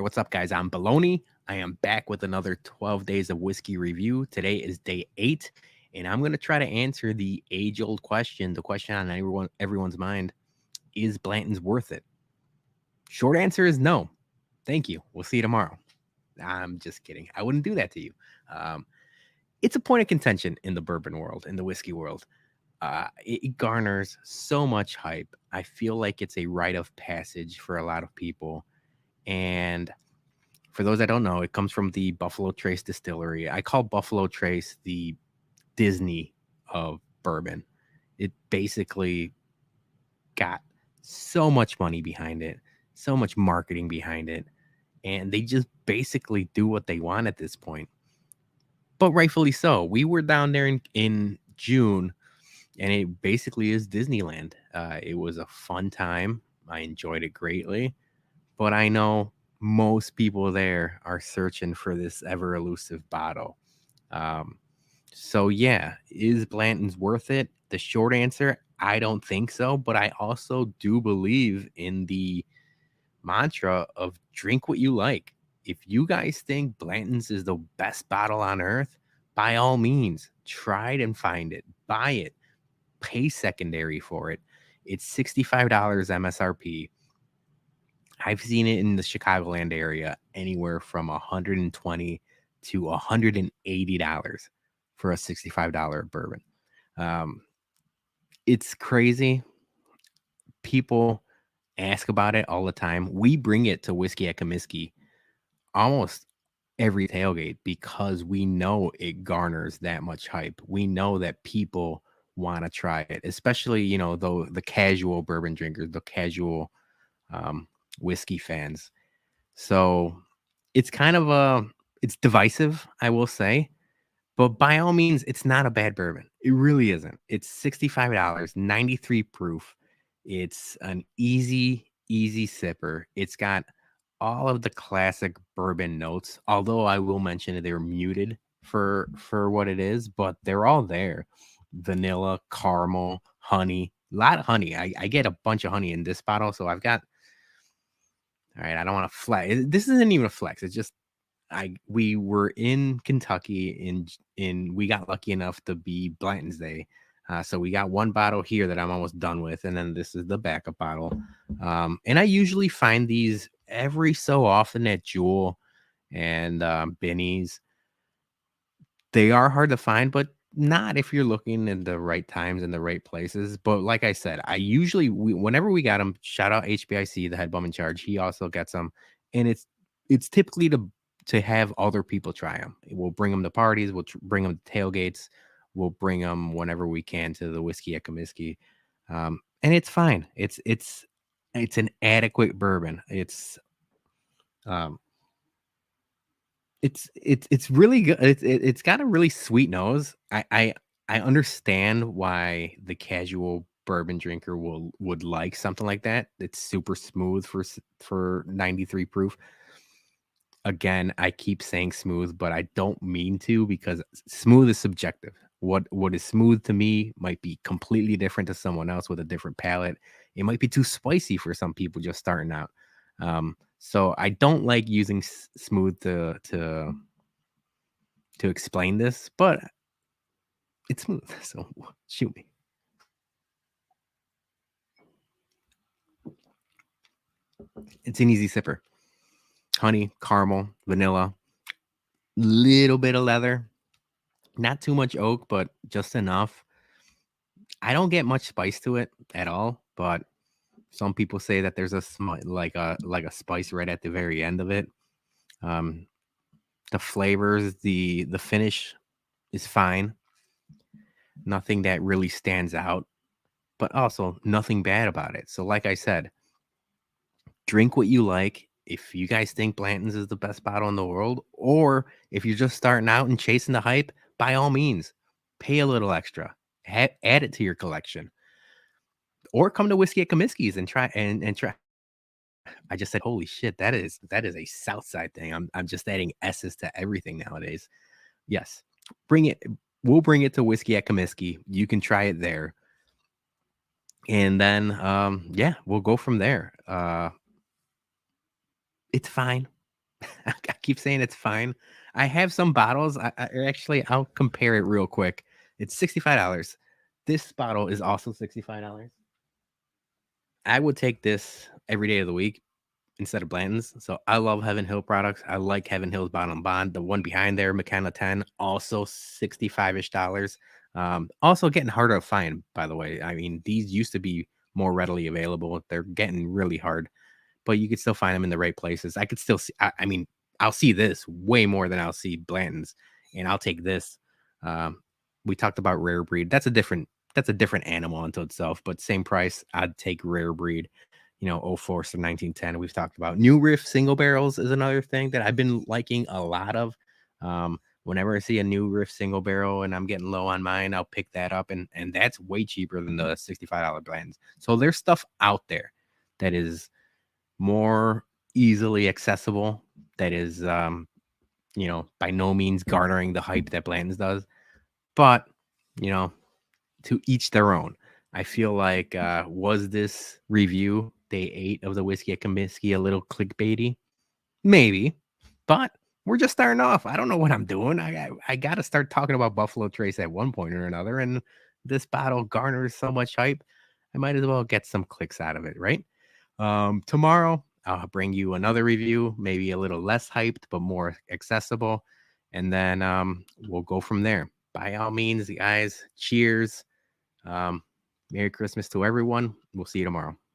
what's up, guys? I'm Bologna. I am back with another 12 days of whiskey review. Today is day 8, and I'm going to try to answer the age-old question, the question on everyone's mind: is Blanton's worth it? Short answer is no. Thank you. We'll see you tomorrow. I'm just kidding. I wouldn't do that to you. Um, it's a point of contention in the bourbon world, in the whiskey world. It garners so much hype. I feel like it's a rite of passage for a lot of people. And for those that don't know, it comes from the Buffalo Trace distillery. I call Buffalo Trace the Disney of bourbon. It basically got so much money behind it, so much marketing behind it, and they just basically do what they want at this point. But rightfully so. We were down there in June, and it basically is Disneyland. It was a fun time. I enjoyed it greatly. But I know most people there are searching for this ever elusive bottle. Um, so yeah, is Blanton's worth it? The short answer, I don't think so, but I also do believe in the mantra of drink what you like. If you guys think Blanton's is the best bottle on earth, by all means, try it and find it, buy it, pay secondary for it. It's $65 MSRP. I've seen it in the Chicagoland area anywhere from $120 to $180 for a $65 bourbon. Um, it's crazy. People ask about it all the time. We bring it to Whiskey at Comiskey almost every tailgate because we know it garners that much hype. We know that people want to try it, especially, the casual bourbon drinkers, the casual um, whiskey fans. So it's kind of it's divisive, I will say, but by all means, it's not a bad bourbon. It really isn't. It's $65, 93 proof. It's an easy sipper. It's got all of the classic bourbon notes, although I will mention that they're muted for what it is, but they're all there. Vanilla, caramel, honey, a lot of honey. I get a bunch of honey in this bottle, so I've got all right, I don't want to flex. This isn't even a flex. It's just we were in Kentucky in we got lucky enough to be Blanton's Day. So we got one bottle here that I'm almost done with, and then this is the backup bottle. And I usually find these every so often at Jewel and Binny's. They are hard to find, but not if you're looking in the right times and the right places. But like I said, whenever we got them, shout out HBIC, the head bum in charge. He also gets them, and it's typically to have other people try them. We'll bring them to parties. We'll bring them to tailgates. We'll bring them whenever we can to the Whiskey at Comiskey, and it's fine. It's an adequate bourbon. Um, it's really good. It's got a really sweet nose. I understand why the casual bourbon drinker would like something like that. It's super smooth for 93 proof. Again, I keep saying smooth, but I don't mean to because smooth is subjective. What is smooth to me might be completely different to someone else with a different palate. It might be too spicy for some people just starting out. So I don't like using smooth to explain this, but it's smooth. So shoot me. It's an easy sipper. Honey, caramel, vanilla, little bit of leather, not too much oak, but just enough. I don't get much spice to it at all, but some people say that there's like a spice right at the very end of it. Um, the flavors, the finish is fine. Nothing that really stands out, but also nothing bad about it. So, like I said, drink what you like. If you guys think Blanton's is the best bottle in the world, or if you're just starting out and chasing the hype, by all means, pay a little extra, add it to your collection, or come to Whiskey at Comiskey's and try. I just said, holy shit, that is a South Side thing. I'm just adding S's to everything nowadays. Yes, bring it. We'll bring it to Whiskey at Comiskey. You can try it there, and then yeah, we'll go from there. It's fine. I keep saying it's fine. I have some bottles. Actually, I'll compare it real quick. It's $65. This bottle is also $65. I would take this every day of the week instead of Blanton's. So I love Heaven Hill products. I like Heaven Hill's Bottom Bond. The one behind there, McKenna 10, also 65-ish dollars. Also getting harder to find, by the way. I mean, these used to be more readily available. They're getting really hard, but you could still find them in the right places. I could still see, I mean, I'll see this way more than I'll see Blanton's, and I'll take this. Um, we talked about rare breed. That's a different animal unto itself, but same price. I'd take rare breed. Oh 04 to 1910. We've talked about new riff single barrels is another thing that I've been liking a lot of. Whenever I see a new riff single barrel and I'm getting low on mine, I'll pick that up, and that's way cheaper than the $65 blends. So there's stuff out there that is more easily accessible, that is by no means garnering the hype that Blanton's does. But, you know, to each their own. I feel like was this review day 8 of the Whiskey at Comiskey a little clickbaity? Maybe, but we're just starting off. I don't know what I'm doing. I got to start talking about Buffalo Trace at one point or another, and this bottle garners so much hype. I might as well get some clicks out of it, right? Tomorrow I'll bring you another review, maybe a little less hyped but more accessible, and then we'll go from there. By all means, guys, cheers. Um, Merry Christmas to everyone. We'll see you tomorrow.